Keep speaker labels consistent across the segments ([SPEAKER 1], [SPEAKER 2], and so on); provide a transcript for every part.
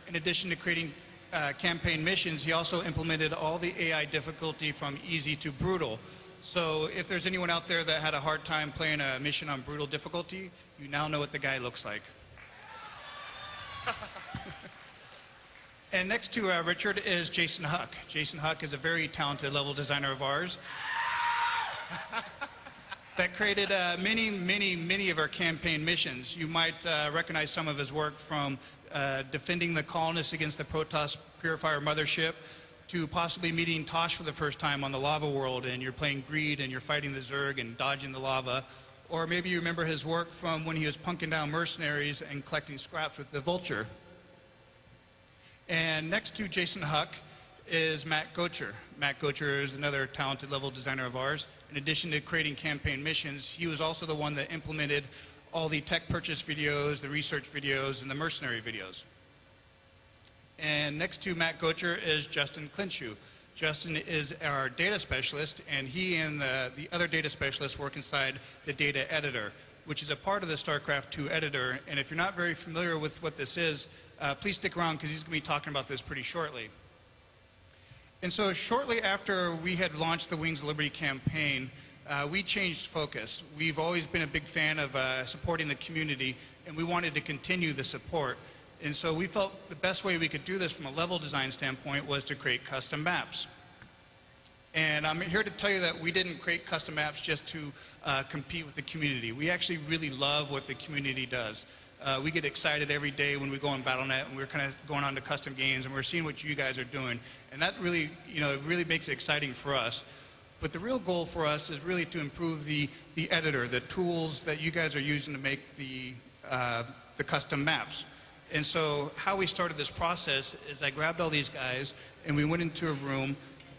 [SPEAKER 1] In addition to creating campaign missions, he also implemented all the AI difficulty from easy to brutal. So if there's anyone out there that had a hard time playing a mission on brutal difficulty, you now know what the guy looks like. And next to Richard is Jason Huck. Jason Huck is a very talented level designer of ours that created many of our campaign missions. You might recognize some of his work from defending the colonists against the Protoss Purifier mothership, to possibly meeting Tosh for the first time on the lava world, and you're playing Greed and you're fighting the Zerg and dodging the lava. Or maybe you remember his work from when he was punking down mercenaries and collecting scraps with the Vulture. And next to Jason Huck is Matt Gocher. Matt Gocher is another talented level designer of ours. In addition to creating campaign missions, he was also the one that implemented all the tech purchase videos, the research videos, and the mercenary videos. And next to Matt Gocher is Justin Clinshew. Justin is our data specialist, and he and the other data specialists work inside the data editor, which is a part of the Starcraft 2 editor. And if you're not very familiar with what this is, please stick around because he's going to be talking about this pretty shortly. And so shortly after we had launched the Wings of Liberty campaign, we changed focus. We've always been a big fan of supporting the community, and we wanted to continue the support. And so we felt the best way we could do this from a level design standpoint was to create custom maps. And I'm here to tell you that we didn't create custom maps just to compete with the community. We actually really love what the community does. We get excited every day when we go on Battle.net, and we're kind of going on to custom games, and we're seeing what you guys are doing. And that really, it really makes it exciting for us. But the real goal for us is really to improve the editor, the tools that you guys are using to make the custom maps. And so how we started this process is I grabbed all these guys, and we went into a room,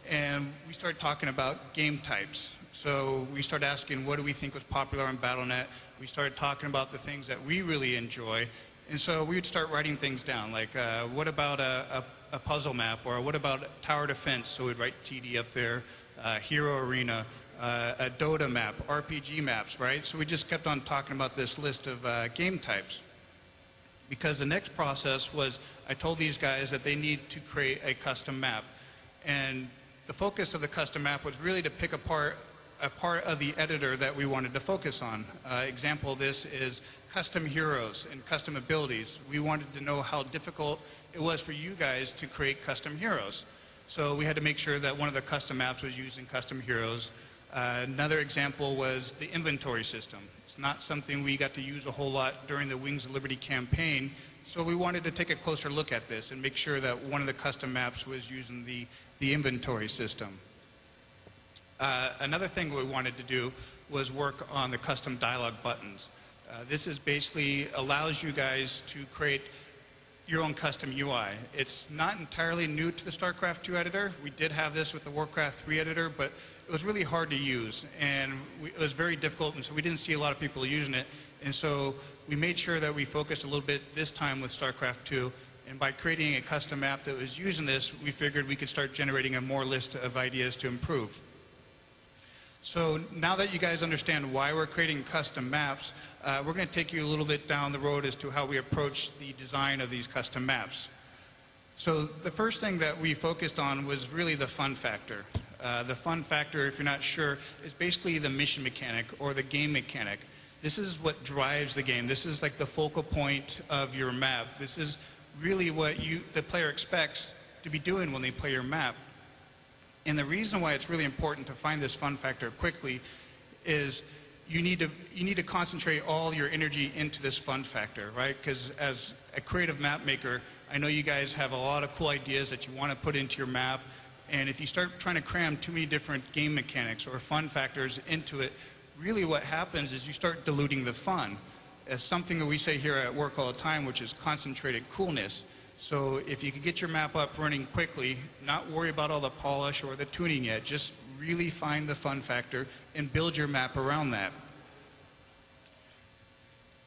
[SPEAKER 1] and we started talking about game types. So we started asking, what do we think was popular on Battle.net? We started talking about the things that we really enjoy. And so we would start writing things down, like what about a puzzle map, or what about tower defense? So we'd write TD up there, Hero Arena, a Dota map, RPG maps, right? So we just kept on talking about this list of game types. Because the next process was, I told these guys that they need to create a custom map. And the focus of the custom map was really to pick apart a part of the editor that we wanted to focus on. Example of this is custom heroes and custom abilities. We wanted to know how difficult it was for you guys to create custom heroes. So we had to make sure that one of the custom maps was using custom heroes. Another example was the inventory system. It's not something we got to use a whole lot during the Wings of Liberty campaign, so we wanted to take a closer look at this and make sure that one of the custom maps was using the inventory system. Another thing we wanted to do was work on the custom dialogue buttons. This is basically allows you guys to create your own custom UI. It's not entirely new to the StarCraft 2 editor. We did have this with the Warcraft 3 editor, but it was really hard to use, and it was very difficult, and so we didn't see a lot of people using it. And so we made sure that we focused a little bit this time with StarCraft 2, and by creating a custom map that was using this, we figured we could start generating a more list of ideas to improve. So now that you guys understand why we're creating custom maps, we're going to take you a little bit down the road as to how we approach the design of these custom maps. So the first thing that we focused on was really the fun factor. The fun factor, if you're not sure, is basically the mission mechanic or the game mechanic. This is what drives the game. This is like the focal point of your map. This is really what the player expects to be doing when they play your map. And the reason why it's really important to find this fun factor quickly is you need to concentrate all your energy into this fun factor, right? Because as a creative map maker, I know you guys have a lot of cool ideas that you want to put into your map. And if you start trying to cram too many different game mechanics or fun factors into it, really what happens is you start diluting the fun. As something that we say here at work all the time, which is concentrated coolness. So if you could get your map up running quickly, not worry about all the polish or the tuning yet, just really find the fun factor and build your map around that.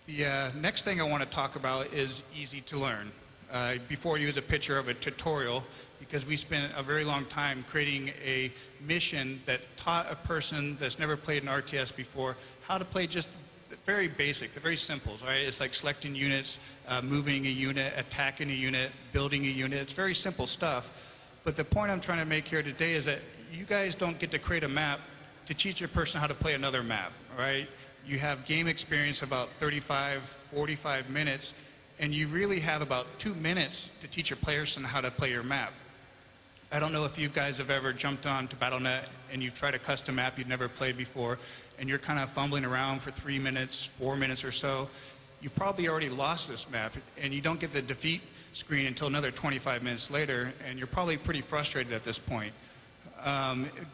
[SPEAKER 1] The next thing I want to talk about is easy to learn. Before you use a picture of a tutorial, because we spent a very long time creating a mission that taught a person that's never played an RTS before how to play just very basic, they're very simple, right? It's like selecting units, moving a unit, attacking a unit, building a unit. It's very simple stuff. But the point I'm trying to make here today is that you guys don't get to create a map to teach a person how to play another map, right? You have game experience about 35, 45 minutes, and you really have about 2 minutes to teach a person how to play your map. I don't know if you guys have ever jumped on to Battle.net and you've tried a custom map you've never played before, and you're kind of fumbling around for 3 minutes, 4 minutes or so. You've probably already lost this map, and you don't get the defeat screen until another 25 minutes later, and you're probably pretty frustrated at this point.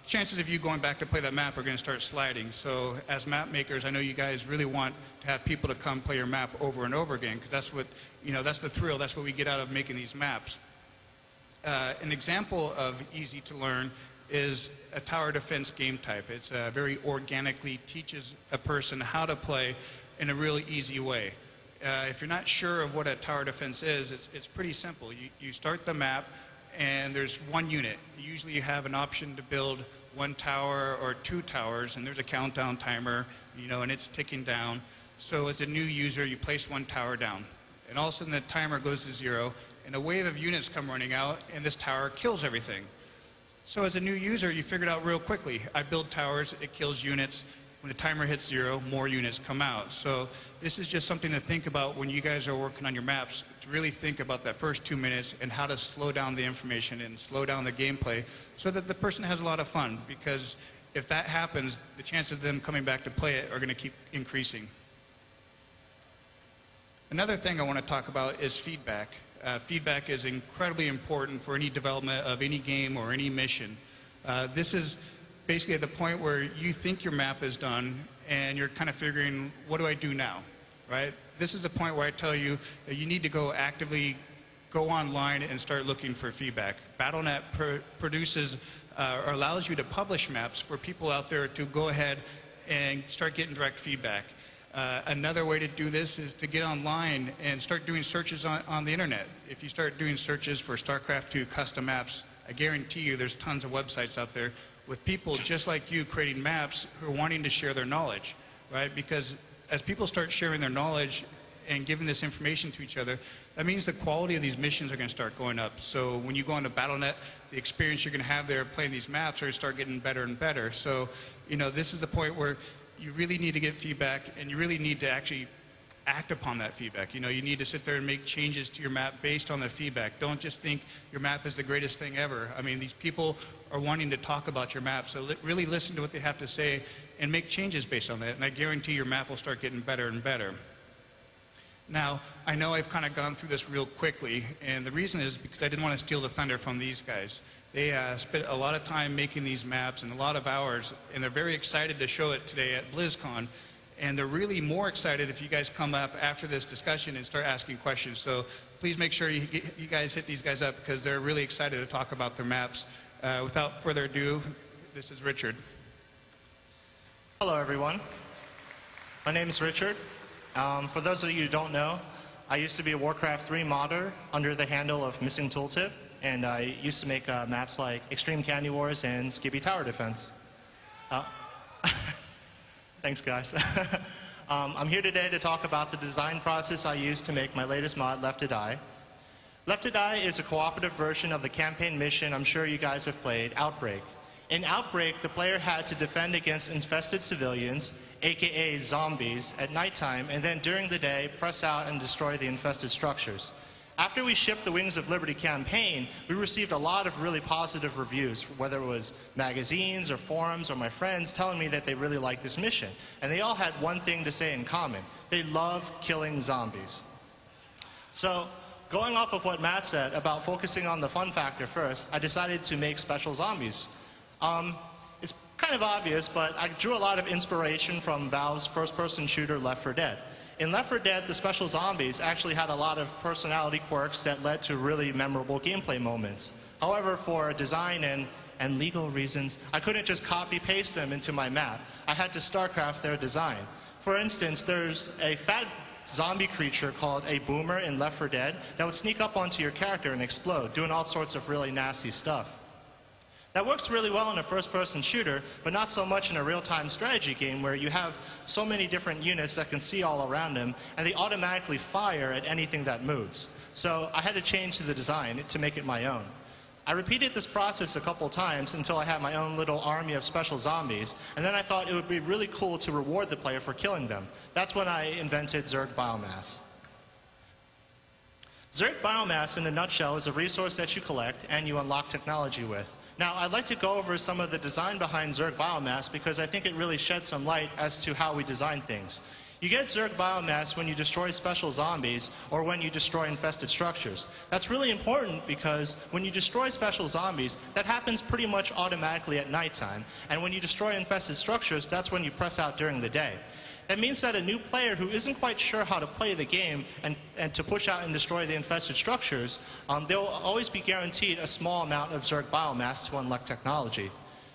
[SPEAKER 1] Chances of you going back to play that map are going to start sliding. So as map makers, I know you guys really want to have people to come play your map over and over again, because that's what, that's the thrill. That's what we get out of making these maps. An example of easy to learn is a tower defense game type. It's very organically teaches a person how to play in a really easy way. If you're not sure of what a tower defense is, it's pretty simple. You start the map, and there's one unit. Usually you have an option to build 1 tower or 2 towers, and there's a countdown timer, and it's ticking down. So as a new user, you place 1 tower down, and all of a sudden the timer goes to 0, and a wave of units come running out, and this tower kills everything. So as a new user, you figure it out real quickly. I build towers, it kills units. When the timer hits 0, more units come out. So this is just something to think about when you guys are working on your maps, to really think about that first 2 minutes and how to slow down the information and slow down the gameplay so that the person has a lot of fun. Because if that happens, the chances of them coming back to play it are going to keep increasing. Another thing I want to talk about is feedback. Feedback is incredibly important for any development of any game or any mission. This is basically at the point where you think your map is done and you're kind of figuring, what do I do now, right? This is the point where I tell you that you need to go actively go online and start looking for feedback. Battle.net produces or allows you to publish maps for people out there to go ahead and start getting direct feedback. Another way to do this is to get online and start doing searches on the internet. If you start doing searches for Starcraft 2 custom maps, I guarantee you there's tons of websites out there with people just like you creating maps who are wanting to share their knowledge, right? Because as people start sharing their knowledge and giving this information to each other, that means the quality of these missions are going to start going up. So when you go onto Battle.net, the experience you're going to have there playing these maps are going to start getting better and better. So, this is the point where you really need to get feedback, and you really need to actually act upon that feedback. You need to sit there and make changes to your map based on the feedback. Don't just think your map is the greatest thing ever. I mean, these people are wanting to talk about your map, so really listen to what they have to say and make changes based on that, and I guarantee your map will start getting better and better. Now, I know I've kind of gone through this real quickly, and the reason is because I didn't want to steal the thunder from these guys. They spent a lot of time making these maps and a lot of hours, and they're very excited to show it today at Blizzcon. And they're really more excited if you guys come up after this discussion and start asking questions. So please make sure you guys hit these guys up, because they're really excited to talk about their maps. Without further ado, this is Richard.
[SPEAKER 2] Hello, everyone. My name is Richard. For those of you who don't know, I used to be a Warcraft 3 modder under the handle of Missing Tooltip, and I used to make maps like Extreme Candy Wars and Skippy Tower Defense. Thanks, guys. I'm here today to talk about the design process I used to make my latest mod, Left to Die. Left to Die is a cooperative version of the campaign mission I'm sure you guys have played, Outbreak. In Outbreak, the player had to defend against infested civilians, aka zombies, at nighttime, and then during the day, press out and destroy the infested structures. After we shipped the Wings of Liberty campaign, we received a lot of really positive reviews, whether it was magazines or forums or my friends telling me that they really liked this mission. And they all had one thing to say in common. They love killing zombies. So, going off of what Matt said about focusing on the fun factor first, I decided to make special zombies. It's kind of obvious, but I drew a lot of inspiration from Valve's first-person shooter Left 4 Dead. In Left 4 Dead, the special zombies actually had a lot of personality quirks that led to really memorable gameplay moments. However, for design and legal reasons, I couldn't just copy-paste them into my map. I had to Starcraft their design. For instance, there's a fat zombie creature called a boomer in Left 4 Dead that would sneak up onto your character and explode, doing all sorts of really nasty stuff. That works really well in a first-person shooter, but not so much in a real-time strategy game where you have so many different units that can see all around them, and they automatically fire at anything that moves. So I had to change the design to make it my own. I repeated this process a couple times until I had my own little army of special zombies, and then I thought it would be really cool to reward the player for killing them. That's when I invented Zerg Biomass. Zerg Biomass, in a nutshell, is a resource that you collect and you unlock technology with. Now, I'd like to go over some of the design behind Zerg Biomass because I think it really sheds some light as to how we design things. You get Zerg Biomass when you destroy special zombies or when you destroy infested structures. That's really important because when you destroy special zombies, that happens pretty much automatically at nighttime. And when you destroy infested structures, that's when you press out during the day. That means that a new player who isn't quite sure how to play the game and to push out and destroy the infested structures, they'll always be guaranteed a small amount of Zerg Biomass to unlock technology.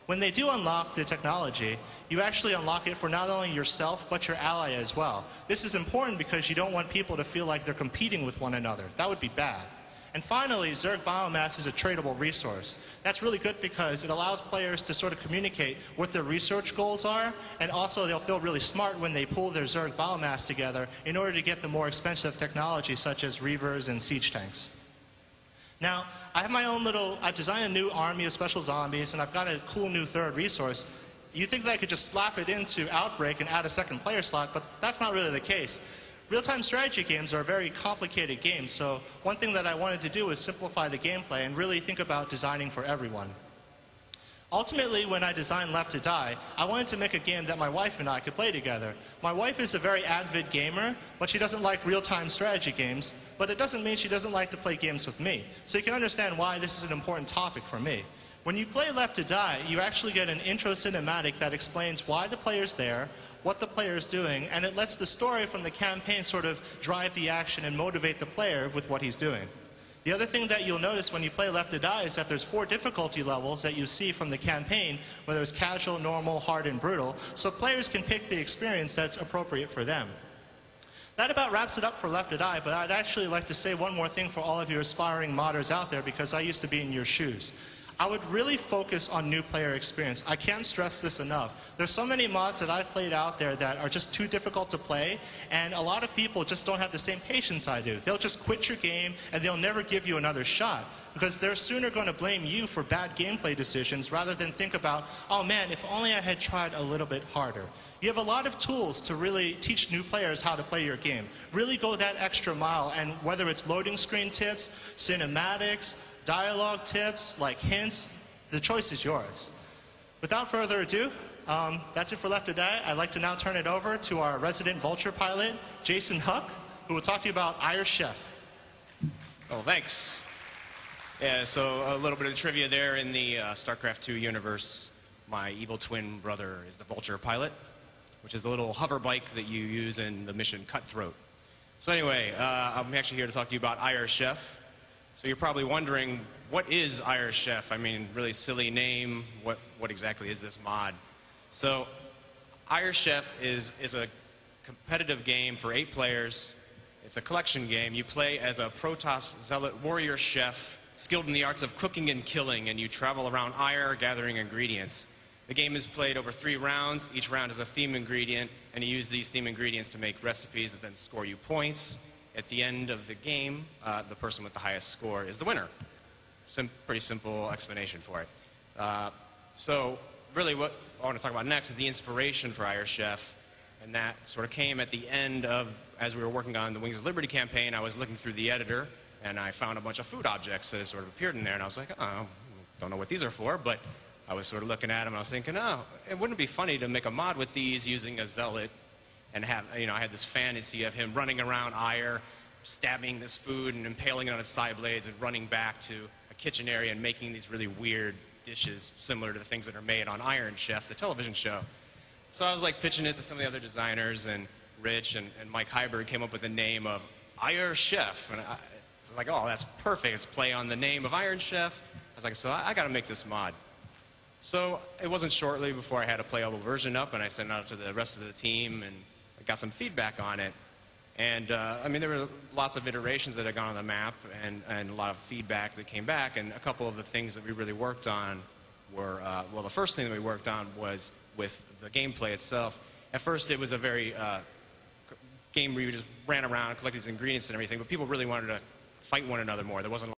[SPEAKER 2] When they do unlock the technology, you actually unlock it for not only yourself, but your ally as well. This is important because you don't want people to feel like they're competing with one another. That would be bad. And finally, Zerg Biomass is a tradable resource. That's really good because it allows players to sort of communicate what their research goals are, and also they'll feel really smart when they pool their Zerg Biomass together in order to get the more expensive technology such as Reavers and Siege Tanks. Now, I have my own I've designed a new army of special zombies, and I've got a cool new third resource. You think that I could just slap it into Outbreak and add a second player slot, but that's not really the case. Real-time strategy games are very complicated games, so one thing that I wanted to do was simplify the gameplay and really think about designing for everyone. Ultimately, when I designed Left to Die, I wanted to make a game that my wife and I could play together. My wife is a very avid gamer, but she doesn't like real-time strategy games, but it doesn't mean she doesn't like to play games with me. So you can understand why this is an important topic for me. When you play Left to Die, you actually get an intro cinematic that explains why the player's there, what the player is doing, and it lets the story from the campaign sort of drive the action and motivate the player with what he's doing. The other thing that you'll notice when you play Left to Die is that there's 4 difficulty levels that you see from the campaign, whether it's casual, normal, hard, and brutal, so players can pick the experience that's appropriate for them. That about wraps it up for Left to Die, but I'd actually like to say one more thing for all of you aspiring modders out there because I used to be in your shoes. I would really focus on new player experience. I can't stress this enough. There's so many mods that I've played out there that are just too difficult to play, and a lot of people just don't have the same patience I do. They'll just quit your game, and they'll never give you another shot, because they're sooner going to blame you for bad gameplay decisions rather than think about, oh man, if only I had tried a little bit harder. You have a lot of tools to really teach new players how to play your game. Really go that extra mile, and whether it's loading screen tips, cinematics, dialogue tips, like hints, the choice is yours. Without further ado, that's it for Left to Die. I'd like to now turn it over to our resident Vulture pilot, Jason Huck, who will talk to you about Iron Chef.
[SPEAKER 3] Oh, thanks. Yeah, so a little bit of trivia there in the Starcraft 2 universe. My evil twin brother is the Vulture pilot, which is the little hover bike that you use in the mission Cutthroat. So anyway, I'm actually here to talk to you about Iron Chef. So you're probably wondering, what is Iron Chef? I mean, really silly name. What exactly is this mod? So Iron Chef is a competitive game for 8 players. It's a collection game. You play as a Protoss zealot warrior chef skilled in the arts of cooking and killing, and you travel around Ire gathering ingredients. The game is played over 3 rounds. Each round is a theme ingredient, and you use these theme ingredients to make recipes that then score you points. At the end of the game, the person with the highest score is the winner. Pretty simple explanation for it. So really what I want to talk about next is the inspiration for Iron Chef, and that sort of came at the end of, as we were working on the Wings of Liberty campaign, I was looking through the editor, and I found a bunch of food objects that had sort of appeared in there, and I was like, oh, don't know what these are for, but I was sort of looking at them, and I was thinking, oh, it wouldn't be funny to make a mod with these using a zealot and have, I had this fantasy of him running around Ire, stabbing this food and impaling it on his side blades and running back to a kitchen area and making these really weird dishes similar to the things that are made on Iron Chef, the television show. So I was like pitching it to some of the other designers, and Rich and Mike Heiberg came up with the name of Iron Chef. And I was like, oh, that's perfect. It's a play on the name of Iron Chef. I was like, so I got to make this mod. So it wasn't shortly before I had a playable version up, and I sent it out to the rest of the team, and I got some feedback on it. And I mean, there were lots of iterations that had gone on the map, and a lot of feedback that came back, and a couple of the things that we really worked on were, well, the first thing that we worked on was with the gameplay itself. At first, it was a very game where you just ran around and collected these ingredients and everything, but people really wanted to fight one another more. There wasn't